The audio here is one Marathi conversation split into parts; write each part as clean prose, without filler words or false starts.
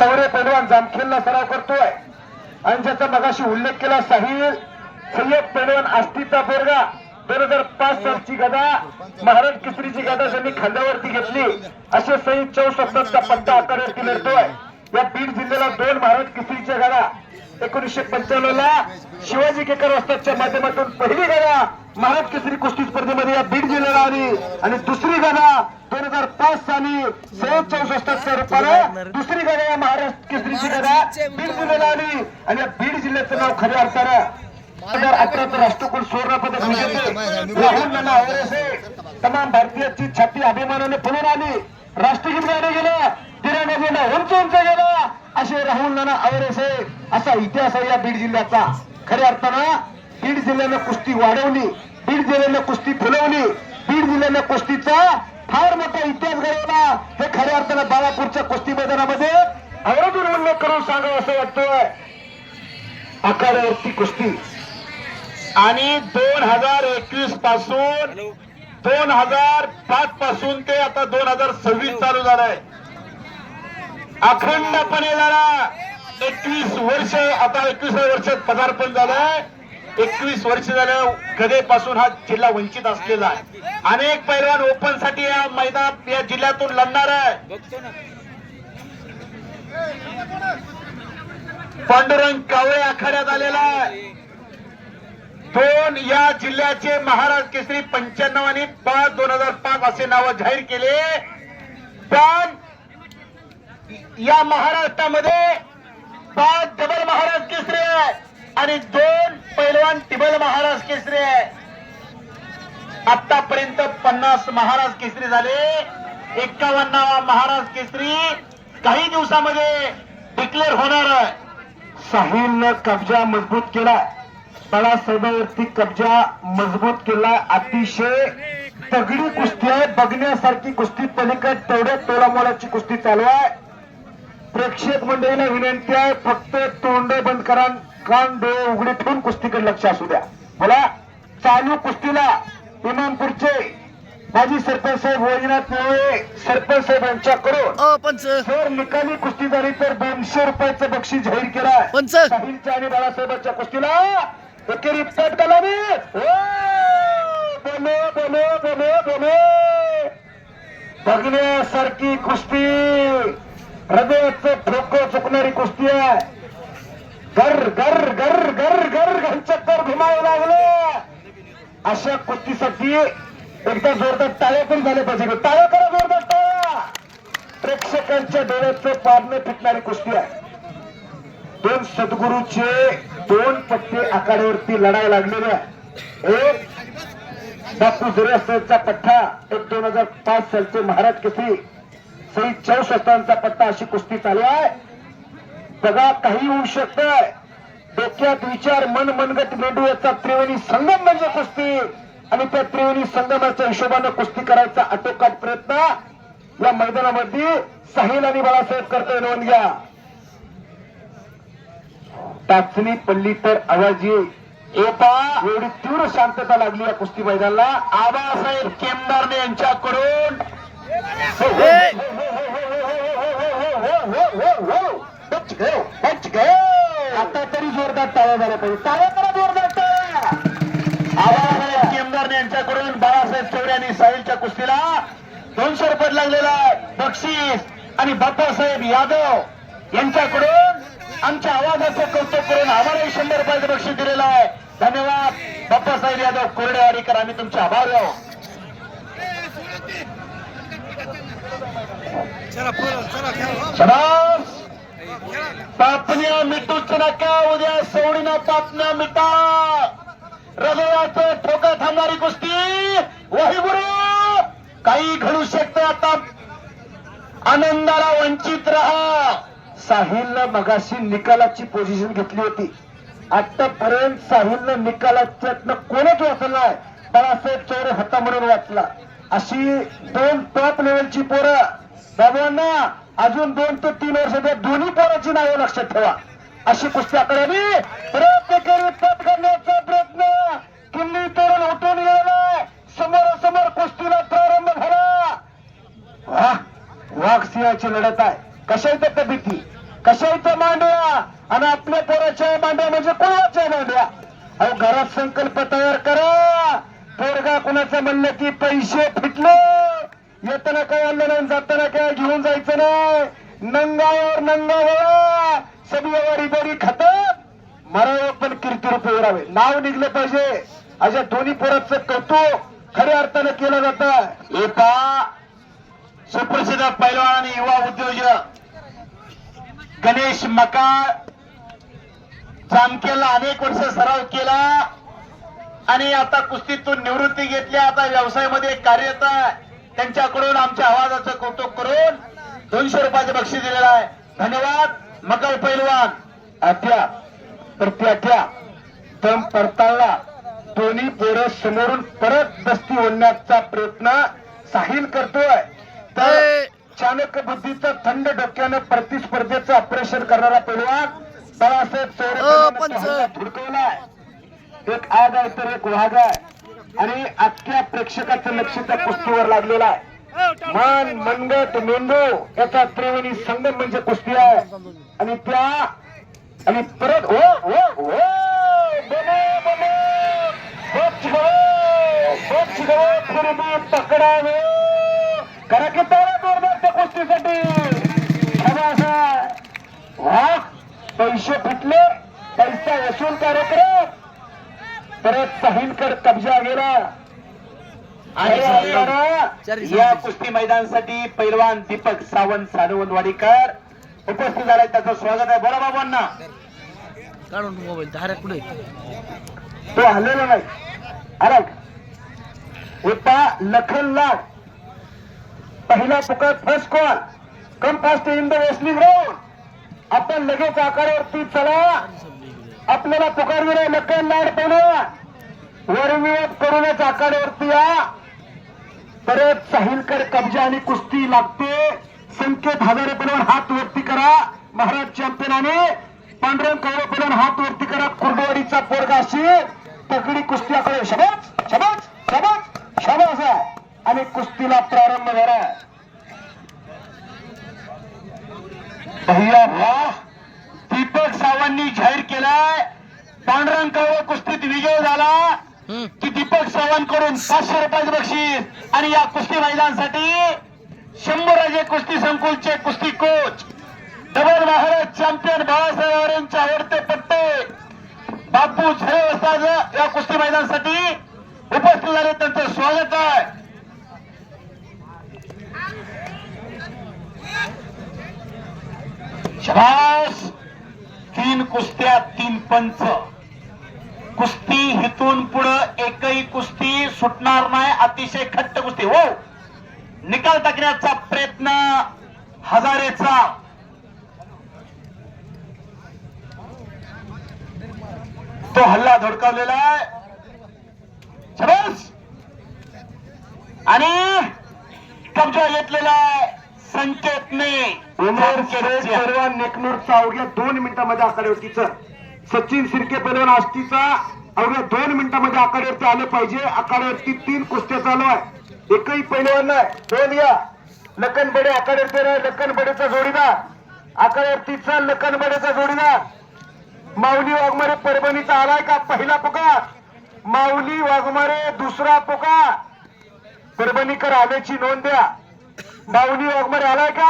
चौरे पैलवान जामखेडला सराव करतोय आणि ज्याचा मगाशी उल्लेख केला साहिल सय्यद पैलवान आष्टीचा पोरगा 2005 सालची गदा महाराज केसरीची गदा त्यांनी खांद्यावरती घेतली असे सही 64चा पट्टा आकारवरती लढतोय. या बीड जिल्ह्याला 2 महाराज केसरीच्या गदा 1995 ला शिवाजी केकर वस्तादच्या माध्यमातून पहिली गदा महाराज केसरी कुस्ती स्पर्धेमध्ये या बीड जिल्ह्याला आली आणि दुसरी गदा 2005 साली सय्यद 64च्या रूपाने दुसरी गदा या महाराष्ट्र केसरीची गदा बीड जिल्ह्याला आली आणि या बीड जिल्ह्याचं नाव खऱ्या अर्थानं 2018 राष्ट्रकुल सुवर्ण पदक विजेते राहुल नाना आवरेसे तमाम भारतीयांची छाती अभिमानाने फुलून आली. राष्ट्रगीत गाणे गेलं, तिरंगा झेंडा उंच उंच गेला असे राहुल नाना आवरेसे असा इतिहास आहे या बीड जिल्ह्याचा. खऱ्या अर्थानं बीड जिल्ह्यानं कुस्ती वाढवली, बीड जिल्ह्यानं कुस्ती फुलवली, बीड जिल्ह्यानं कुस्तीचा फार मोठा इतिहास घडवला. हे खऱ्या अर्थानं बाळापूरच्या कुस्ती मैदानामध्ये आवर्जून उल्लेख करून सांगावं असं वाटतोय. आखाड्यावरती कुस्ती आणि 2021 पासून 2005 पासून ते आता 2026 चालू झालंय. अखंडपणे झाला 21 वर्ष, आता 21व्या वर्षात पदार्पण झालंय. 21 वर्ष झालं गदेपासून हा जिल्हा वंचित असलेला आहे. अनेक पैलवान ओपन साठी या मैदानात या जिल्ह्यातून लढणार आहे. पांडुरंग कावळे आखाड्यात आलेला आहे. 2 या जिल्ह्याचे महाराज केसरी 95 आणि 2005 असे नाव जाहीर केले. पण या महाराष्ट्रामध्ये 5 डबल महाराज केसरी आहे आणि 2 पैलवान टिबल महाराज केसरी आहे. आतापर्यंत 50 महाराज केसरी झाले. 51वा महाराज केसरी काही दिवसामध्ये डिक्लेअर होणार आहे. साहिलनं कब्जा मजबूत केला, बाळासाहेबांवरती कब्जा मजबूत केला. अतिशय तगडी कुस्ती आहे, बघण्यासारखी कुस्ती. पलीकडे तेवढ्या तोलामोलाची कुस्ती चालू आहे. प्रेक्षक मंडळीला विनंती आहे, फक्त तोंड बंद करा, कान डोळे उघडे ठेवून कुस्तीकडे लक्ष असू द्या. बोला. चालू कुस्तीला इमामपूरचे माजी सरपंच साहेब वैजनाथ मोळे सरपंच साहेब यांच्याकडून जर निकाली कुस्ती झाली तर 200 रुपयाचं बक्षीस जाहीर केलं. साहिलच्या आणि बाळासाहेबांच्या कुस्तीला एकेरी पट गलावी. बोलो बोलो बोलो बोलो. बघण्यासारखी कुस्ती, हृदयाचं ठोकं चुकणारी कुस्ती आहे. गर गर गर गर गर घनचक्कर घुमावं लागलं. अशा कुस्तीसाठी एकदा जोरदार टाळ्या पण झाल्या पाहिजे. टाळ्या करा, जोरदार टाळ्या. प्रेक्षकांच्या डोळ्याचं पारणं फिटणारी कुस्ती आहे. 2 सद्गुरूचे 2 पट्टे आखाड्यावरती लढाई लागलेल्या. एक बापू जुरेचा पट्टा, एक 2005 सालचे महाराज केसरी सही 64चा पट्टा. अशी कुस्ती चालू आहे. बघा, काही होऊ शकतंय. डोक्यात विचार, मन मनगट मेंदू याचा त्रिवेणी संगम म्हणजे कुस्ती आणि त्या त्रिवेणी संगमाच्या हिशोबाने कुस्ती करायचा आटोकाट प्रयत्न या मैदानामध्ये साहिल आणि बाळासाहेब करतोय. नोंद घ्या. टाचणी पडली तर आवाज येईल. एवढी तीव्र शांतता लागली या कुस्ती मैदानाला. आबासाहेब केमदारने यांच्याकडून आता तरी जोरदार टाळ्या झाल्या पाहिजे. टाळ्या करा, जोरदार टाळ्या. आबासाहेब केमदारने यांच्याकडून बाळासाहेब चौरे आणि साहिलच्या कुस्तीला 200 रुपये लागलेला आहे बक्षीस. आणि बाप्पासाहेब यादव यांच्याकडून आमच्या आवाजाचं कौतुक करून आम्हालाही 100 रुपयाचं बक्षीस दिलेलं आहे. धन्यवाद बाप्पासाहेब यादव कोरडेवाडीकर, आम्ही तुमचे आभार आहोत. पापण्या मिटूच नका, उद्या सवडीनं पापण्या मिटा. हृदयाचं ठोका थांबणारी कुस्ती. वाहिगुरु, काही घडू शकतं. आता आनंदाला वंचित राहा. साहिलनं मगाशी निकालाची पोझिशन घेतली होती. आतापर्यंत साहिलनं निकालाच्यातनं कोणच वाचलं नाही. बाळासाहेब चौरे होता म्हणून वाचला. अशी 2 टॉप लेवलची पोरं बाबांना अजून 2 ते 3 वर्ष त्या दोन्ही पोराची नावं लक्षात ठेवा. अशी कुस्ती आखाड्याने प्रत्येकाने पट करण्याचा प्रयत्न किल्ली तोरण उठून गेला. समोरासमोर कुस्तीला प्रारंभ झाला. वाघ सिंहाची लढत आहे. कशा येतात त्या भीती कशा इथं मांडव्या आणि आपल्या पोराच्या मांडव्या म्हणजे कोणाच्या मांडव्या. अहो घरात संकल्प तयार करा. पोरगा कुणाचं म्हणलं की पैसे फिटले, येताना काय आणलं नाही, जाताना काय घेऊन जायचं नाही. नंगावर नंगा वळा, सगळी बरी खातात, मरावे पण कीर्ती उरावे, नाव निघलं पाहिजे. अशा दोन्ही पोराचं कौतुक खऱ्या अर्थानं केलं जातं. एका सुप्रसिद्ध पैलवान आणि युवा उद्योजक गणेश मकार जामखेडला अनेक वर्ष सराव केला आणि आता कुस्तीतून निवृत्ती घेतली, आता व्यवसायामध्ये कार्यरत आहे. त्यांच्याकडून आमच्या आवाजाचं कौतुक करून 200 रुपयाचे बक्षीस दिलेलं आहे. धन्यवाद मकर पैलवान. अध्या प्रत्याध्या तम परताळला दोन्ही पोरं समोरून परत दस्ती ओढण्याचा प्रयत्न साहिल करतोय. तर चाणक्य बुद्धीचं थंड डोक्यानं प्रतिस्पर्धेचं ऑपरेशन करणारा पैलवान बाळासाहेब चौरे धुडकवलाय. एक आग आहे तर एक वाघ आहे आणि अख्ख्या प्रेक्षकाचं लक्ष त्या कुस्तीवर लागलेलं आहे. मन मनगट मेंदू याचा त्रिवेणी संगम म्हणजे कुस्ती आहे. आणि त्या आणि परत हो हो हो बने बने फिरबी पकडावे करा की तारा जोरदार त्या कुस्तीसाठी. वा पैसे फिटले, पैसा वसूल कार्यक्रम परत साहिलकर कब्जा गेला. आणि या कुस्ती मैदानासाठी पैलवान दीपक सावंत सानवंतवाडीकर उपस्थित झाले, त्याचं स्वागत आहे. बोला बाबांना. काढून मोबाईल धारा कुठे तो हल्लेला नाही. अरे होता लखन लाड पहिला पुकार first call come fast in the wrestling ground. आपण लगेच आकारावरती चला. आपल्याला पुकार दिलाय लखन लाड पहिला वरविरोध करूनच आखाड्यावरती या. परत साहिलकर कब्जा आणि कुस्ती लागते. संकेत हजारे पैलवान हात वरती करा. महाराज चॅम्पियनाने पांडुरंग कवळे पैलवान हात वरती करा. कुर्डवाडीचा पोरगा अशी तगडी कुस्ती आकडे. शबाज शबाज शबाज शबाज आहे. आणि कुस्तीला प्रारंभ झाला. भैया वाह, दीपक सावंतनी जाहीर केलाय पांडुरंग कवळे कुस्तीत विजय झाला की दीपक सावंत कडून 500 रुपयाचे बक्षीस. आणि या कुस्ती मैदानासाठी 100 राजे कुस्ती संकुलचे कुस्ती coach double Maharaj champion Balasaheb यांचे आवडते पट्टे बापू झरे या कुस्ती मैदानासाठी उपस्थित झाले, त्यांचं स्वागत आहे. शाबास. 3 कुस्त्या 3 पंच. कुस्ती हिथून पुढे एकही कुस्ती सुटणार नाही. अतिशय खट्ट कुस्ती. हो निकाल टाकण्याचा प्रयत्न हजारेचा. तो हल्ला धडकावलेला आहे. शाबास. आणि कब्जा घेतलेला आहे संकेतने. पैलवान नेकनूरचा अवघ्या 2 मिनिटांमध्ये आखाड्यावरतीच. सचिन सिरके पैलवान आष्टीचा अवघ्या 2 मिनिटांमध्ये आखाड्यावरती आले पाहिजे. आखाड्यावरती 3 कुस्त्या चालू आहे. एकही पैलवान नाही. 2 या लखन बडे आखाड्यावरती राह. लखन बडेचा जोडीदार आखाड्यावरतीचा लखन बडेचा जोडीदार माऊली वाघमारे परभणीचा आलाय का पहिला पुकार. माऊली वाघमारे दुसरा पुकार. परभणीकर आल्याची नोंद द्या. माऊली वाघमारे आलाय का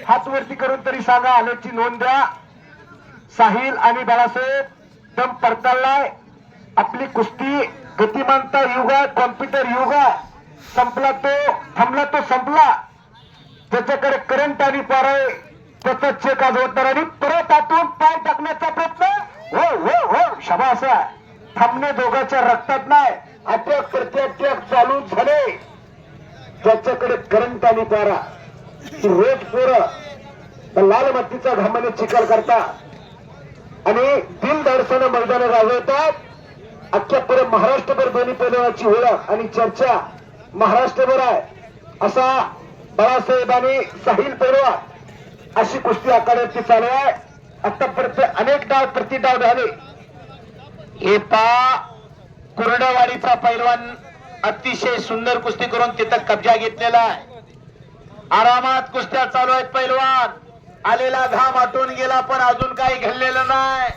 हात वरती करून तरी सांगा. आल्याची नोंद द्या. साहिल आणि बाळासाहेब दम परताळलाय. आपली कुस्ती गतिमानता युग आहे, कॉम्प्युटर युग आहे. संपला तो थांबला तो संपला. ज्याच्याकडे करंट आणि पार आहे त्याचा चेक आजवणार आणि परत आतून पाय टाकण्याचा प्रयत्न. हो हो हो शाबास. थांबणे दोघांच्या रक्तात नाही. अटॅक प्रत्याटॅक चालू झाले. ज्याच्याकडे करंट आणि पारा रोज पोरं लाल मातीचा घामाने चिखल करतात आणि दिल धाडसानं मैदान गाजवतात. अख्ख्या परत महाराष्ट्रभर दोन्ही पैलवानाची ओळख आणि चर्चा महाराष्ट्रभर आहे. असा बाळासाहेब आणि साहिल पैलवान अशी कुस्ती आखाड्यावरती चालू आहे. आतापर्यंत अनेक डाव प्रतिडाव झाले. हे पा कुर्डवाडीचा पैलवान अतिशय सुंदर कुस्ती करून तिथं कब्जा घेतलेला आहे. आरामात कुस्त्या चालू आहेत. पैलवान आलेला घाम आटून गेला, पण अजून काही घडलेलं नाही.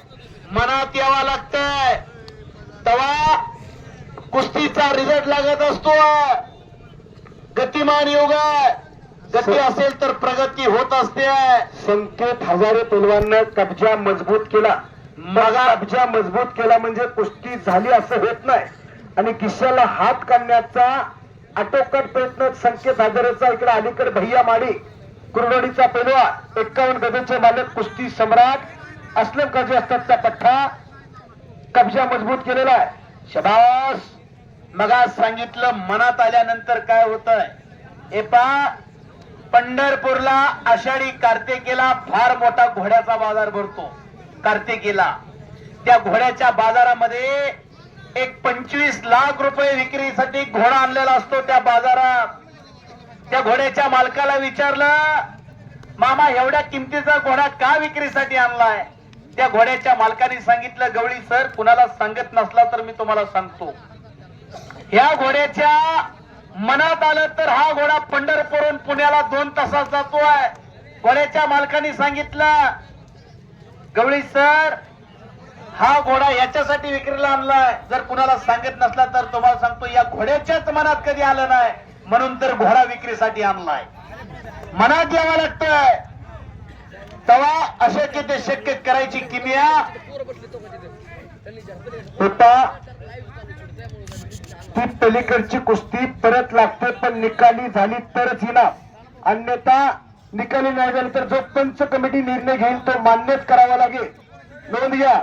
मनात यावं लागतंय तेव्हा कुस्तीचा रिझल्ट लागत असतो. गतिमान योग आहे, गती असेल तर प्रगती होत असते. संकेत हजारे पैलवाननं कब्जा मजबूत केला. कब्जा मजबूत केला म्हणजे कुस्ती झाली असं होत नाही. आणि किशाला हात काढण्याचा आटोकाट प्रयत्न संकेत हजारेचा. इकडे अलीकडे भैया माडी कुरडोडीचा पैलवान 51 गदेचे मालक कुस्ती सम्राट असलम काझी असतातचा पठ्ठा कब्जा मजबूत केलेला आहे. शबास. मगा सांगितलं मनात आल्यानंतर काय होतंय. एपा पंढरपूरला आषाढी कार्तिकेला फार मोठा घोड्याचा बाजार भरतो. कार्तिकेला त्या घोड्याच्या बाजारामध्ये एक 25 लाख रुपये विक्रीसाठी घोडा आणलेला असतो. त्या बाजारात त्या घोड्याच्या मालकाला विचारलं, मामा एवढ्या किमतीचा घोडा का विक्रीसाठी आणलाय. त्या घोड्याच्या मालकाने सांगितलं, गवळी सर कुणाला सांगत नसला तर मी तुम्हाला सांगतो. या घोड्याच्या मनात आलं तर हा घोडा पंढरपूरहून पुण्याला 2 तासात जातोय. घोड्याच्या मालकाने सांगितलं, गवळी सर हा घोडा याच्यासाठी विक्रीला आणलाय, जर कुणाला सांगत नसला तर तुम्हाला सांगतो या घोड्याच्याच मनात कधी आलं नाही, म्हणून तर घोडा विक्रीसाठी आणलाय. मनात यावं लागतंय तेव्हा अशक्य ते शक्य करायची किमया. ती पलीकडची कुस्ती परत लागते, पण निकाली झाली तरच हिना. अन्यथा निकाली नाही झाली तर जो पंच कमिटी निर्णय घेईल तो मान्यच करावा लागेल. नोंद घ्या.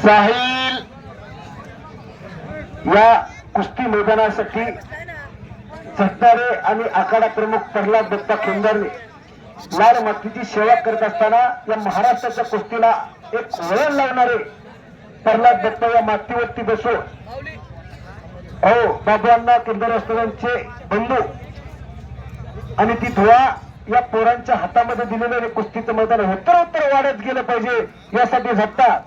साहिल या कुस्ती मैदानासाठी झटणारे आणि आखाडा प्रमुख प्रल्हाद दत्ता खेमदारने लाल मातीची सेवा करत असताना या महाराष्ट्राच्या कुस्तीला एक वळण लावणारे प्रल्हाद दत्ता या मातीवरती बसून बाबूंना केंद्रस्थानांचे बंधू आणि ती धुवा या पोरांच्या हातामध्ये दिलेले कुस्तीचं मैदान उत्तर वाढत गेलं पाहिजे यासाठी झटतात.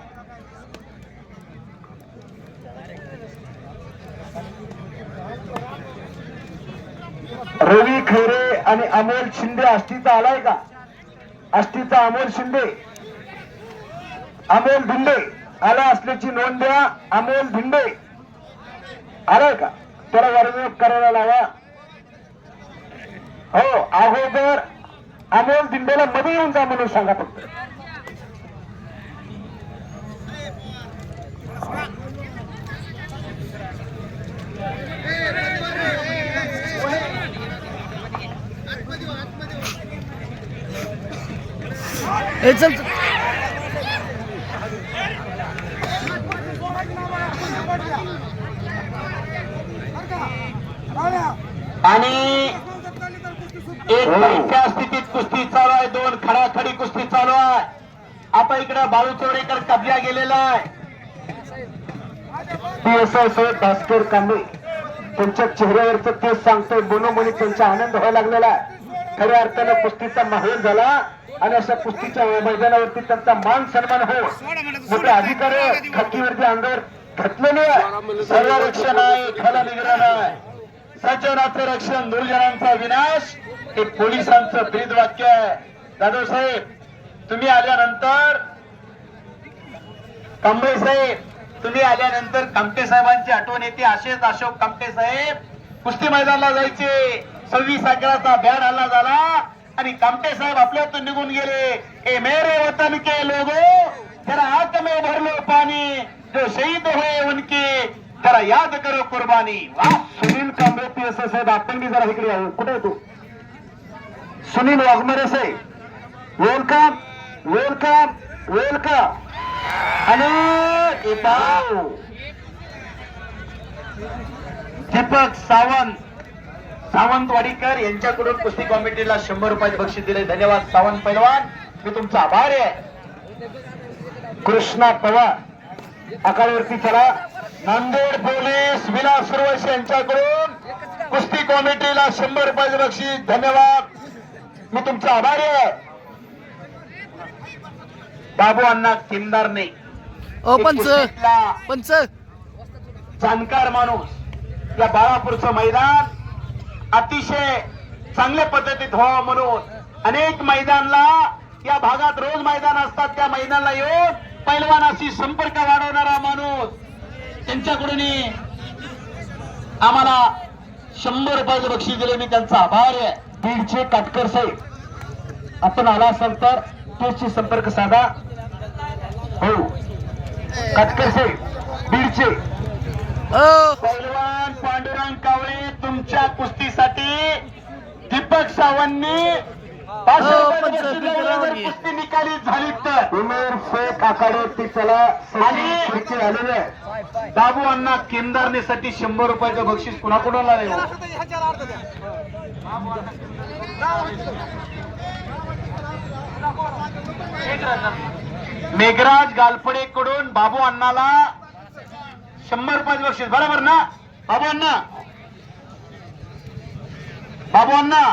रवी खैरे आणि अमोल शिंदे आष्टीचा आलाय का. आष्टीचा अमोल शिंदे अमोल भिंडे आला असल्याची नोंद द्या. अमोल भिंडे आलाय का, त्याला वर्णन करायला लावा. हो अगोदर अमोल भिंडेला मध्ये येऊन जा म्हणून सांगा फक्त. चल आणि एक त्या स्थितीत कुस्ती चालू आहे. 2 खडाखडी कुस्ती चालू आहे. आता इकडे बाळू चौरेकर कब्जा गेलेला आहे. PSI भास्कर कांबळे त्यांच्या चेहऱ्यावरचं तेच सांगतोय. मनोमनी त्यांचा आनंद व्हायला लागलेला आहे. खऱ्या अर्थानं कुस्तीचा माहोल झाला आणि अशा कुस्तीच्या मैदानावरती त्यांचा मान सन्मान हो. मोठे अधिकारी खाकीवरती अंगावर घातलेले आहे. सर्व रक्षण आहे, खाला निघणार नाही. सज्जनाचं रक्षण, दुर्जनांचा विनाश हे पोलिसांचं ब्रीद वाक्य आहे. जाधव साहेब तुम्ही आल्यानंतर, कांबळे साहेब तुम्ही आल्यानंतर कामटे साहेबांची आठवण येते. अशोक कामटे साहेब कुस्ती मैदानाला जायचे. 26 अकराचा बॅड हल्ला झाला आणि कामटे साहेब आपल्यातून निघून गेले. ए मेरे वतन के लोगो जरा आंख में भर लो पानी, जो शहीद हुए उनकी जरा याद करो कुर्बानी. वाह सुनील कांबळे PSI साहेब आपण मी जरा इकडे आहो. कुठे तू सुनील वाघमारे साहेब, वेलकम वेलकम वेलकम. आणि दीपक सावंतवाडीकर यांच्याकडून कुस्ती कमिटीला 100 रुपये बक्षीस दिले. धन्यवाद सावंत पैलवान, मी तुमचा आभारी आहे. कृष्णा पवार आखाड्यावरती चला. नांदेड पोलीस विलास सुरवशी यांच्याकडून कुस्ती कमिटीला 100 रुपये बक्षीस. धन्यवाद, मी तुमचा आभारी आहे. बाबू अण्णा किमदारने पंच जाणकार माणूस या बाळापूरचं मैदान अतिशय चांगल्या पद्धतीत व्हावं म्हणून अनेक मैदानला या भागात रोज मैदान असतात, त्या मैदानाला येऊन पैलवानाशी संपर्क वाढवणारा माणूस त्यांच्याकडून आम्हाला 100 रुपयाचं बक्षीस दिले. मी त्यांचा आभार आहे. बीडचे काटकर साहेब, आपण आला असाल तर तुमची संपर्क साधा. हो काटकर साहेब बीडचे. पैलवान पांडुरंग कावळे तुमच्या कुस्तीसाठी दीपक सावंतनी 500 रुपयाचं बक्षीस दिलं. कुस्ती निकाली झाली तर उमेर शेख आखाडे चला आणि आलेले बाबू अण्णा केंदारनेसाठी 100 रुपयाचं बक्षीस कुणाकुणाला देऊ. मेघराज गालपडे कडून बाबू अण्णाला 100 रुपयाचं बक्षीस. बरोबर ना बाबू अण्णा? बाबू अण्णा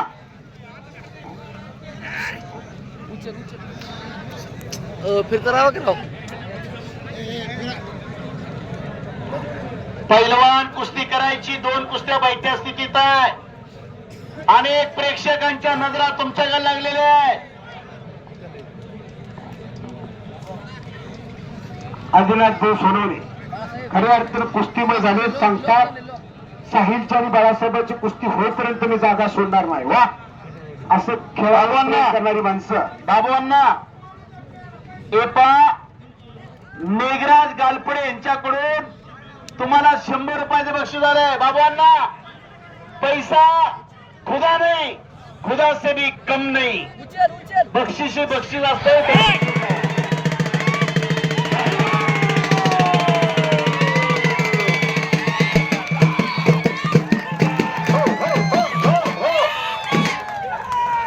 फिर करावं की राव? पैलवान कुस्ती करायची 2 कुस्त्या बैठ्या स्थितीत आहे. अनेक प्रेक्षकांच्या नजरा तुमच्याकडे लागलेल्या आहेत. आदिनाथ भाऊ सोनवणे खऱ्या अर्थानं कुस्तीमध्ये झाले सांगतात. साहिलच्या आणि बाळासाहेबांची कुस्ती होईपर्यंत मी जागा सोडणार नाही. वा असं खेळाडूंना करणारी माणसं. बाबूंना एपा मेघराज गालपडे यांच्याकडून तुम्हाला 100 रुपयाचे बक्षीस आलंय. बाबूंना पैसा खुदा नाही, खुदा से भी कम नाही. बक्षीस बक्षीस असते.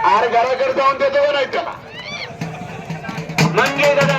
आर घराकडे जाऊन देतो नाही त्याला. मंगे दादा